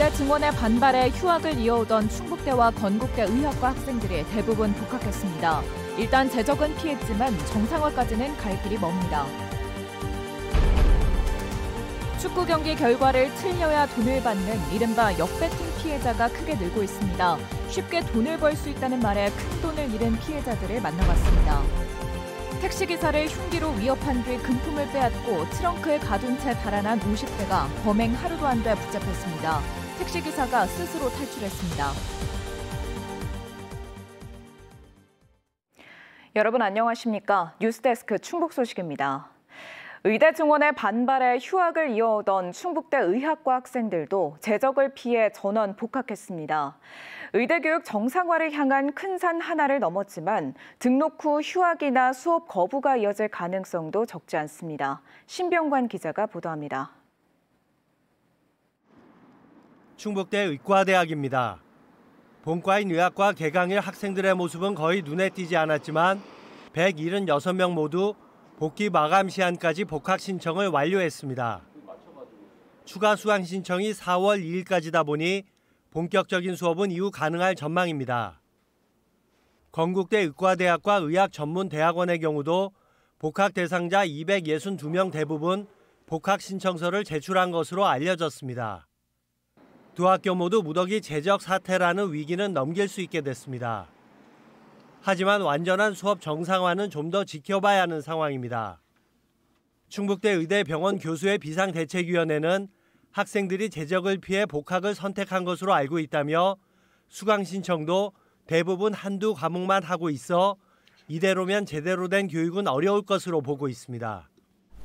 의대 증원의 반발에 휴학을 이어오던 충북대와 건국대 의학과 학생들이 대부분 복학했습니다. 일단 재적은 피했지만 정상화까지는 갈 길이 멉니다. 축구 경기 결과를 틀려야 돈을 받는 이른바 역배팅 피해자가 크게 늘고 있습니다. 쉽게 돈을 벌 수 있다는 말에 큰 돈을 잃은 피해자들을 만나봤습니다. 택시기사를 흉기로 위협한 뒤 금품을 빼앗고 트렁크에 가둔 채 달아난 50대가 범행 하루도 안 돼 붙잡혔습니다. 택시기사가 스스로 탈출했습니다. 여러분 안녕하십니까? 뉴스데스크 충북 소식입니다. 의대 증원의 반발에 휴학을 이어오던 충북대 의학과 학생들도 재적을 피해 전원 복학했습니다. 의대 교육 정상화를 향한 큰 산 하나를 넘었지만 등록 후 휴학이나 수업 거부가 이어질 가능성도 적지 않습니다. 신병관 기자가 보도합니다. 충북대 의과대학입니다. 본과인 의학과 개강일 학생들의 모습은 거의 눈에 띄지 않았지만 176명 모두 복귀 마감 시한까지 복학 신청을 완료했습니다. 추가 수강 신청이 4월 2일까지다 보니 본격적인 수업은 이후 가능할 전망입니다. 건국대 의과대학과 의학전문대학원의 경우도 복학 대상자 262명 대부분 복학 신청서를 제출한 것으로 알려졌습니다. 두 학교 모두 무더기 재적 사태라는 위기는 넘길 수 있게 됐습니다. 하지만 완전한 수업 정상화는 좀 더 지켜봐야 하는 상황입니다. 충북대 의대병원 교수의 비상대책위원회는 학생들이 재적을 피해 복학을 선택한 것으로 알고 있다며 수강 신청도 대부분 한두 과목만 하고 있어 이대로면 제대로 된 교육은 어려울 것으로 보고 있습니다.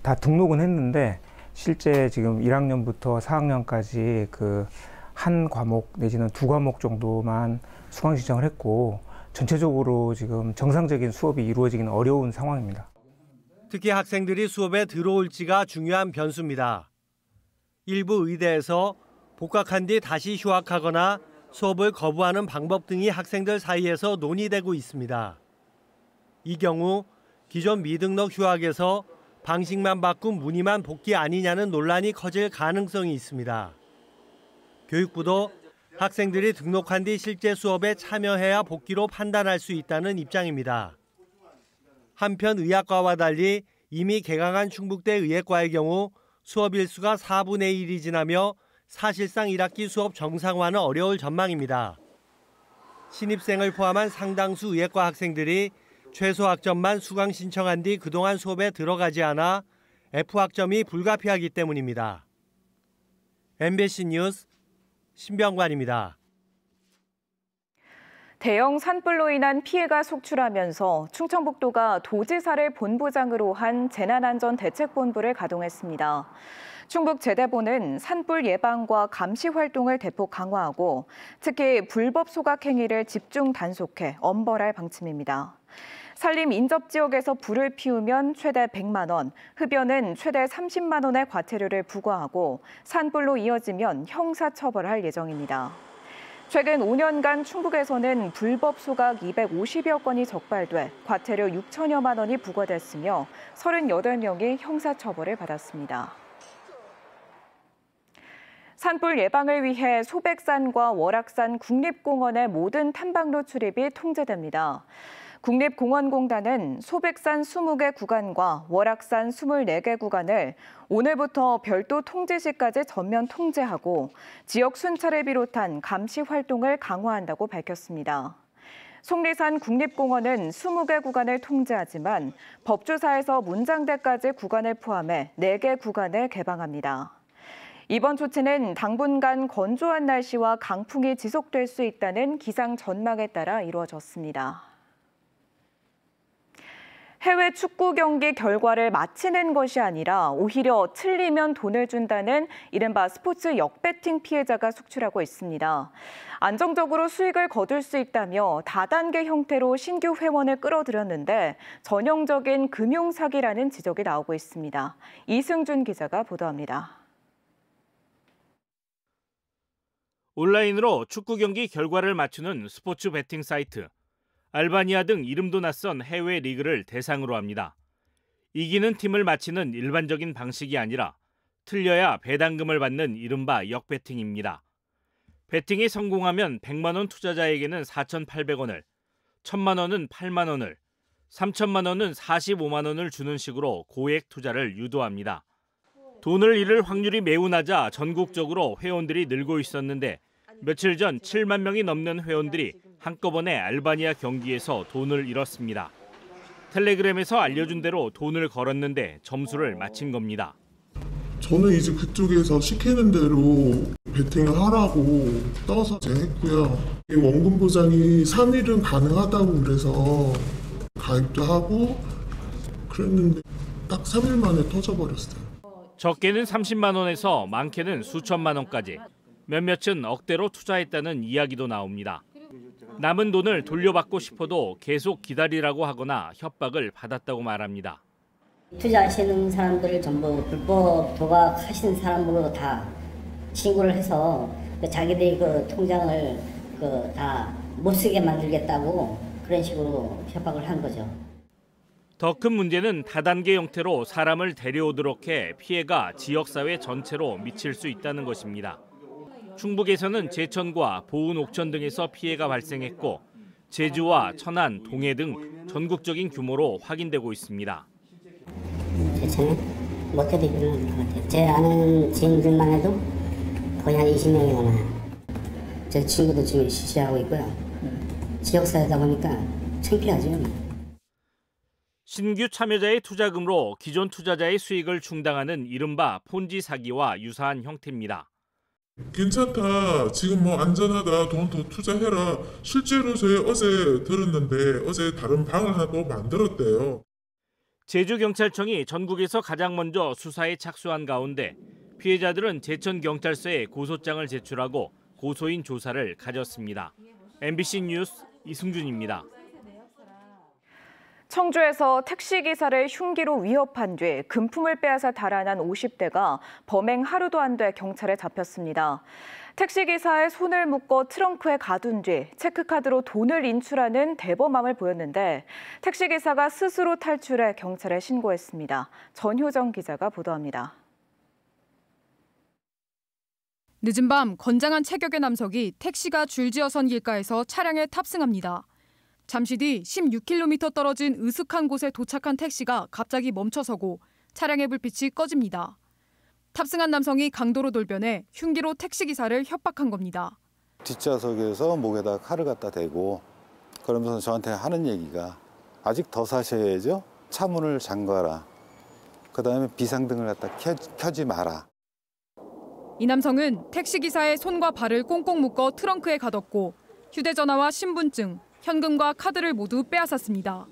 다 등록은 했는데 실제 지금 1학년부터 4학년까지 한 과목 내지는 두 과목 정도만 수강 신청을 했고 전체적으로 지금 정상적인 수업이 이루어지기는 어려운 상황입니다. 특히 학생들이 수업에 들어올지가 중요한 변수입니다. 일부 의대에서 복학한 뒤 다시 휴학하거나 수업을 거부하는 방법 등이 학생들 사이에서 논의되고 있습니다. 이 경우 기존 미등록 휴학에서 방식만 바꾼 무늬만 복귀 아니냐는 논란이 커질 가능성이 있습니다. 교육부도 학생들이 등록한 뒤 실제 수업에 참여해야 복귀로 판단할 수 있다는 입장입니다. 한편 의학과와 달리 이미 개강한 충북대 의예과의 경우 수업 일수가 4분의 1이 지나며 사실상 1학기 수업 정상화는 어려울 전망입니다. 신입생을 포함한 상당수 의예과 학생들이 최소 학점만 수강 신청한 뒤 그동안 수업에 들어가지 않아 F학점이 불가피하기 때문입니다. MBC 뉴스 신병관입니다. 대형 산불로 인한 피해가 속출하면서 충청북도가 도지사를 본부장으로 한 재난안전대책본부를 가동했습니다. 충북재대본은 산불 예방과 감시 활동을 대폭 강화하고 특히 불법 소각 행위를 집중 단속해 엄벌할 방침입니다. 산림 인접 지역에서 불을 피우면 최대 100만 원, 흡연은 최대 30만 원의 과태료를 부과하고 산불로 이어지면 형사처벌할 예정입니다. 최근 5년간 충북에서는 불법 소각 250여 건이 적발돼 과태료 6천여만 원이 부과됐으며 38명이 형사처벌을 받았습니다. 산불 예방을 위해 소백산과 월악산 국립공원의 모든 탐방로 출입이 통제됩니다. 국립공원공단은 소백산 20개 구간과 월악산 24개 구간을 오늘부터 별도 통제시까지 전면 통제하고 지역 순찰을 비롯한 감시 활동을 강화한다고 밝혔습니다. 속리산 국립공원은 20개 구간을 통제하지만 법주사에서 문장대까지 구간을 포함해 4개 구간을 개방합니다. 이번 조치는 당분간 건조한 날씨와 강풍이 지속될 수 있다는 기상 전망에 따라 이루어졌습니다. 해외 축구 경기 결과를 맞히는 것이 아니라 오히려 틀리면 돈을 준다는 이른바 스포츠 역배팅 피해자가 속출하고 있습니다. 안정적으로 수익을 거둘 수 있다며 다단계 형태로 신규 회원을 끌어들였는데 전형적인 금융 사기라는 지적이 나오고 있습니다. 이승준 기자가 보도합니다. 온라인으로 축구 경기 결과를 맞추는 스포츠 베팅 사이트. 알바니아 등 이름도 낯선 해외 리그를 대상으로 합니다. 이기는 팀을 맞히는 일반적인 방식이 아니라 틀려야 배당금을 받는 이른바 역배팅입니다. 배팅에 성공하면 100만 원 투자자에게는 4,800원을, 1,000만 원은 8만 원을, 3천만 원은 45만 원을 주는 식으로 고액 투자를 유도합니다. 돈을 잃을 확률이 매우 낮아 전국적으로 회원들이 늘고 있었는데 며칠 전 7만 명이 넘는 회원들이 한꺼번에 알바니아 경기에서 돈을 잃었습니다. 텔레그램에서 알려준 대로 돈을 걸었는데 점수를 맞힌 겁니다. 저는 이제 그쪽에서 시키는 대로 베팅을 하라고 떠서 이제 했고요. 원금 보장이 3일은 가능하다고 그래서 가입도 하고 그랬는데 딱 3일 만에 터져버렸어요. 적게는 30만 원에서 많게는 수천만 원까지 몇몇은 억대로 투자했다는 이야기도 나옵니다. 남은 돈을 돌려받고 싶어도 계속 기다리라고 하거나 협박을 받았다고 말합니다. 투자하시는 사람들을 전부 불법 도박하시는 사람으로 다 신고를 해서 자기들이 그 통장을 다 못 쓰게 만들겠다고 그런 식으로 협박을 한 거죠. 더 큰 문제는 다단계 형태로 사람을 데려오도록 해 피해가 지역사회 전체로 미칠 수 있다는 것입니다. 충북에서는 제천과 보은, 옥천 등에서 피해가 발생했고 제주와 천안, 동해 등 전국적인 규모로 확인되고 있습니다. 제천에 못해도 일어나는 것 같아요. 제 아는 지인들만 해도 거의 한 20명이 넘어요. 제 친구도 지금 시시하고 있고요. 지역사회다 보니까 창피하죠. 신규 참여자의 투자금으로 기존 투자자의 수익을 충당하는 이른바 폰지 사기와 유사한 형태입니다. 괜찮다. 지금 뭐 안전하다. 돈 더 투자해라. 실제로 저희 어제 들었는데 어제 다른 방을 하나 또 만들었대요. 제주경찰청이 전국에서 가장 먼저 수사에 착수한 가운데 피해자들은 제천경찰서에 고소장을 제출하고 고소인 조사를 가졌습니다. MBC 뉴스 이승준입니다. 청주에서 택시기사를 흉기로 위협한 뒤 금품을 빼앗아 달아난 50대가 범행 하루도 안 돼 경찰에 잡혔습니다. 택시기사의 손을 묶어 트렁크에 가둔 뒤 체크카드로 돈을 인출하는 대범함을 보였는데 택시기사가 스스로 탈출해 경찰에 신고했습니다. 전효정 기자가 보도합니다. 늦은 밤 건장한 체격의 남성이 택시가 줄지어선 길가에서 차량에 탑승합니다. 잠시 뒤 16km 떨어진 으슥한 곳에 도착한 택시가 갑자기 멈춰서고 차량의 불빛이 꺼집니다. 탑승한 남성이 강도로 돌변해 흉기로 택시기사를 협박한 겁니다. 뒷좌석에서 목에다 칼을 갖다 대고 그러면서 저한테 하는 얘기가 아직 더 사셔야죠. 차문을 잠가라. 그다음에 비상등을 갖다 켜지 마라. 이 남성은 택시기사의 손과 발을 꽁꽁 묶어 트렁크에 가뒀고 휴대전화와 신분증, 현금과 카드를 모두 빼앗았습니다.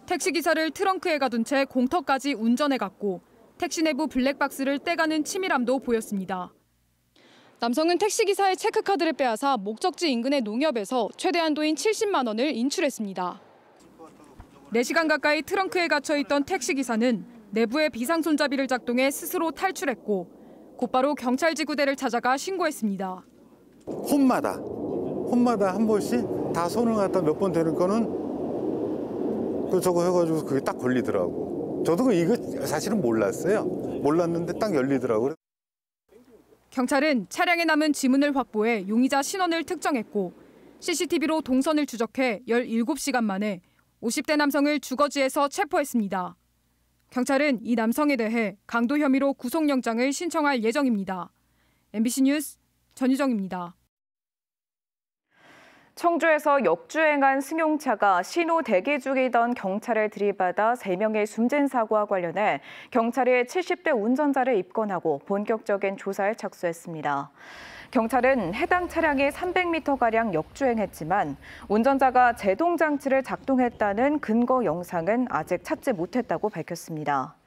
택시기사를 트렁크에 가둔 채 공터까지 운전해갔고 택시 내부 블랙박스를 떼가는 치밀함도 보였습니다. 남성은 택시기사의 체크카드를 빼앗아 목적지 인근의 농협에서 최대 한도인 70만 원을 인출했습니다. 4시간 가까이 트렁크에 갇혀있던 택시기사는 내부의 비상손잡이를 작동해 스스로 탈출했고 곧바로 경찰지구대를 찾아가 신고했습니다. 혼마다 한 번씩 다 손을 갖다 몇 번 대는 거는 저거 해가지고 그게 딱 걸리더라고. 저도 이거 사실은 몰랐어요. 몰랐는데 딱 열리더라고요. 경찰은 차량에 남은 지문을 확보해 용의자 신원을 특정했고 CCTV로 동선을 추적해 17시간 만에 50대 남성을 주거지에서 체포했습니다. 경찰은 이 남성에 대해 강도 혐의로 구속영장을 신청할 예정입니다. MBC 뉴스 전유정입니다. 청주에서 역주행한 승용차가 신호 대기 중이던 경찰을 들이받아 3명이 숨진 사고와 관련해 경찰이 70대 운전자를 입건하고 본격적인 조사에 착수했습니다. 경찰은 해당 차량이 300m가량 역주행했지만 운전자가 제동장치를 작동했다는 근거 영상은 아직 찾지 못했다고 밝혔습니다.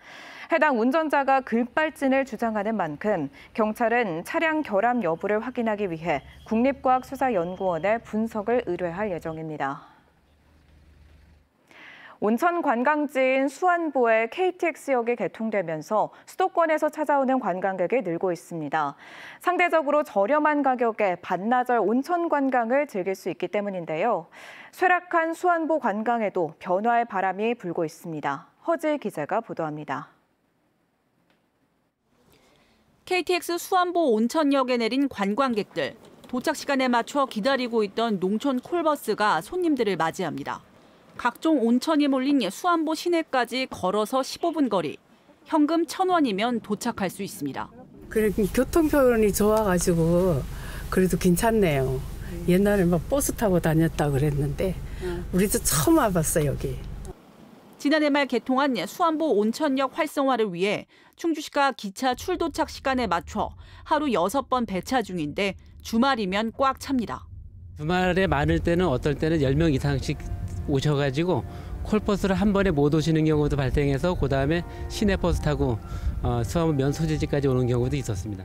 해당 운전자가 급발진을 주장하는 만큼 경찰은 차량 결함 여부를 확인하기 위해 국립과학수사연구원에 분석을 의뢰할 예정입니다. 온천 관광지인 수안보의 KTX역이 개통되면서 수도권에서 찾아오는 관광객이 늘고 있습니다. 상대적으로 저렴한 가격에 반나절 온천 관광을 즐길 수 있기 때문인데요. 쇠락한 수안보 관광에도 변화의 바람이 불고 있습니다. 허지 기자가 보도합니다. KTX 수안보 온천역에 내린 관광객들. 도착 시간에 맞춰 기다리고 있던 농촌 콜버스가 손님들을 맞이합니다. 각종 온천이 몰린 수안보 시내까지 걸어서 15분 거리. 현금 1,000원이면 도착할 수 있습니다. 그래, 교통편이 좋아가지고 그래도 괜찮네요. 옛날에 막 버스 타고 다녔다 그랬는데 우리도 처음 와봤어 여기. 지난해 말 개통한 수안보 온천역 활성화를 위해 충주시가 기차 출도착 시간에 맞춰 하루 6번 배차 중인데 주말이면 꽉 찹니다. 주말에 많을 때는 어떨 때는 10명 이상씩 오셔가지고 콜버스를 한 번에 못 오시는 경우도 발생해서 그다음에 시내버스 타고 수안보 면 소재지까지 오는 경우도 있었습니다.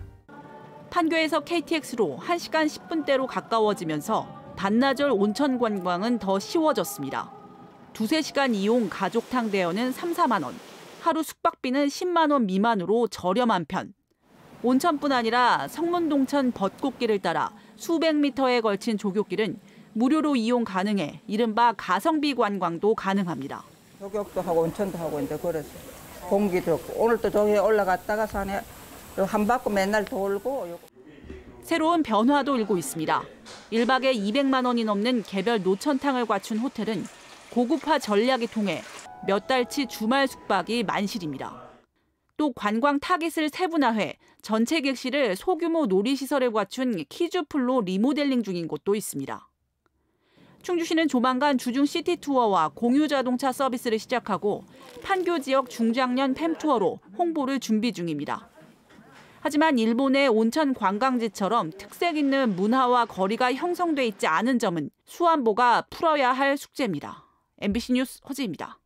판교에서 KTX로 1시간 10분대로 가까워지면서 반나절 온천 관광은 더 쉬워졌습니다. 2~3시간 이용 가족탕 대여는 3~4만 원, 하루 숙박비는 10만 원 미만으로 저렴한 편. 온천뿐 아니라 성문동천 벚꽃길을 따라 수백 미터에 걸친 조교길은 무료로 이용 가능해 이른바 가성비 관광도 가능합니다. 조격도 하고 온천도 하고 이제 그래서 공기도 오늘도 저기 올라갔다가 산에 한 바퀴 맨날 돌고. 새로운 변화도 일고 있습니다. 1박에 200만 원이 넘는 개별 노천탕을 갖춘 호텔은 고급화 전략이 통해 몇 달치 주말 숙박이 만실입니다. 또 관광 타깃을 세분화해 전체 객실을 소규모 놀이시설을 갖춘 키즈풀로 리모델링 중인 곳도 있습니다. 충주시는 조만간 주중 시티투어와 공유자동차 서비스를 시작하고 판교 지역 중장년 팸투어로 홍보를 준비 중입니다. 하지만 일본의 온천 관광지처럼 특색 있는 문화와 거리가 형성돼 있지 않은 점은 수안보가 풀어야 할 숙제입니다. MBC 뉴스 허지입니다.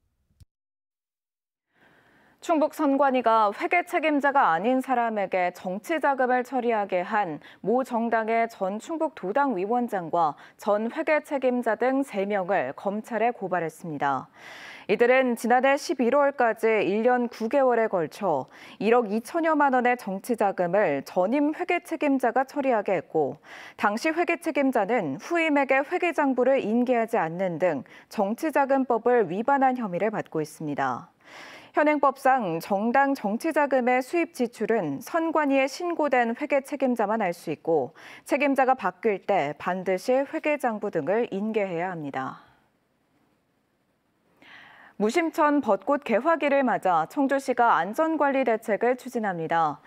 충북 선관위가 회계 책임자가 아닌 사람에게 정치 자금을 처리하게 한 모 정당의 전 충북도당 위원장과 전 회계 책임자 등 3명을 검찰에 고발했습니다. 이들은 지난해 11월까지 1년 9개월에 걸쳐 1억 2천여만 원의 정치 자금을 전임 회계 책임자가 처리하게 했고, 당시 회계 책임자는 후임에게 회계장부를 인계하지 않는 등 정치자금법을 위반한 혐의를 받고 있습니다. 현행법상 정당 정치자금의 수입 지출은 선관위에 신고된 회계 책임자만 알 수 있고, 책임자가 바뀔 때 반드시 회계장부 등을 인계해야 합니다. 무심천 벚꽃 개화기를 맞아 청주시가 안전관리 대책을 추진합니다.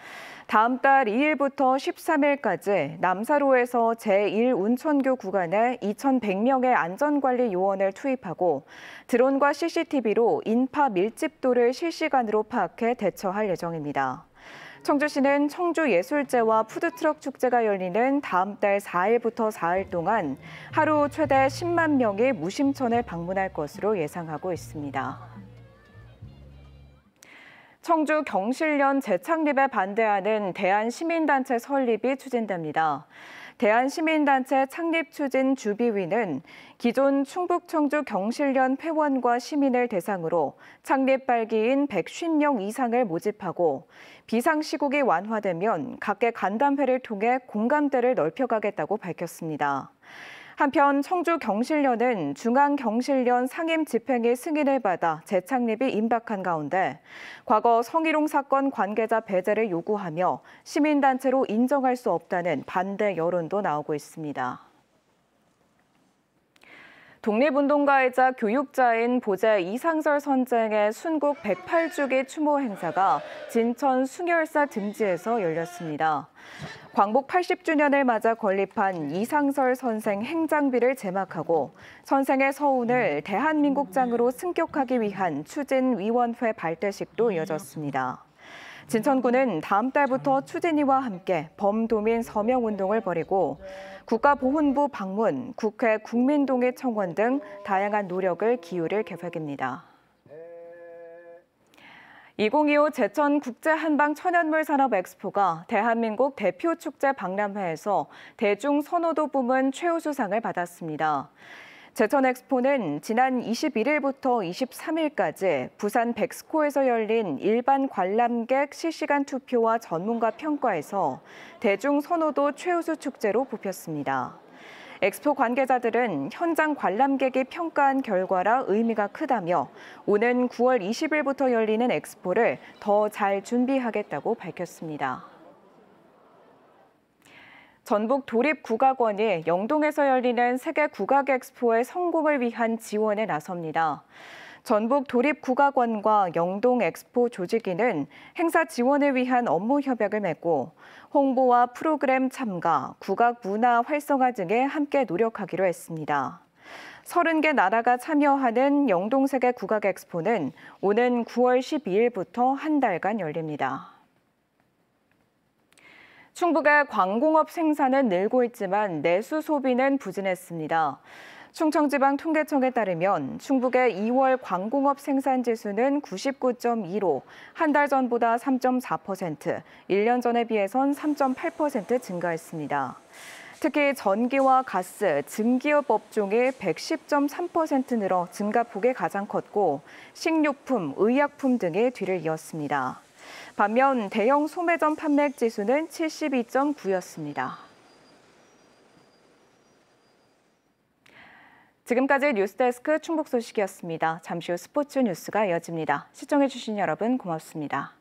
다음 달 2일부터 13일까지 남사로에서 제1운천교 구간에 2,100명의 안전관리 요원을 투입하고 드론과 CCTV로 인파 밀집도를 실시간으로 파악해 대처할 예정입니다. 청주시는 청주예술제와 푸드트럭 축제가 열리는 다음 달 4일부터 4일 동안 하루 최대 10만 명이 무심천을 방문할 것으로 예상하고 있습니다. 청주 경실련 재창립에 반대하는 대한시민단체 설립이 추진됩니다. 대한시민단체 창립추진 주비위는 기존 충북 청주 경실련 회원과 시민을 대상으로 창립 발기인 150명 이상을 모집하고 비상시국이 완화되면 각계 간담회를 통해 공감대를 넓혀가겠다고 밝혔습니다. 한편 청주 경실련은 중앙경실련 상임 집행위 승인을 받아 재창립이 임박한 가운데 과거 성희롱 사건 관계자 배제를 요구하며 시민단체로 인정할 수 없다는 반대 여론도 나오고 있습니다. 독립운동가이자 교육자인 보제 이상설 선생의 순국 108주기 추모 행사가 진천 숭열사 등지에서 열렸습니다. 광복 80주년을 맞아 건립한 이상설 선생 행장비를 제막하고 선생의 서운을 대한민국장으로 승격하기 위한 추진위원회 발대식도 이어졌습니다. 진천구는 다음 달부터 추진위와 함께 범도민 서명운동을 벌이고 국가보훈부 방문, 국회 국민동의 청원 등 다양한 노력을 기울일 계획입니다. 2025 제천 국제 한방 천연물 산업 엑스포가 대한민국 대표 축제 박람회에서 대중 선호도 부문 최우수상을 받았습니다. 제천 엑스포는 지난 21일부터 23일까지 부산 백스코에서 열린 일반 관람객 실시간 투표와 전문가 평가에서 대중 선호도 최우수 축제로 뽑혔습니다. 엑스포 관계자들은 현장 관람객이 평가한 결과라 의미가 크다며 오는 9월 20일부터 열리는 엑스포를 더 잘 준비하겠다고 밝혔습니다. 전북 도립국악원이 영동에서 열리는 세계 국악 엑스포의 성공을 위한 지원에 나섭니다. 전북 도립국악원과 영동 엑스포 조직위는 행사 지원을 위한 업무 협약을 맺고 홍보와 프로그램 참가, 국악 문화 활성화 등에 함께 노력하기로 했습니다. 30개 나라가 참여하는 영동 세계 국악 엑스포는 오는 9월 12일부터 한 달간 열립니다. 충북의 광공업 생산은 늘고 있지만 내수 소비는 부진했습니다. 충청지방통계청에 따르면 충북의 2월 광공업 생산 지수는 99.2로 한 달 전보다 3.4%, 1년 전에 비해선 3.8% 증가했습니다. 특히 전기와 가스, 증기업 업종이 110.3% 늘어 증가폭이 가장 컸고 식료품, 의약품 등이 뒤를 이었습니다. 반면 대형 소매점 판매액 지수는 72.9였습니다. 지금까지 뉴스데스크 충북 소식이었습니다. 잠시 후 스포츠 뉴스가 이어집니다. 시청해주신 여러분 고맙습니다.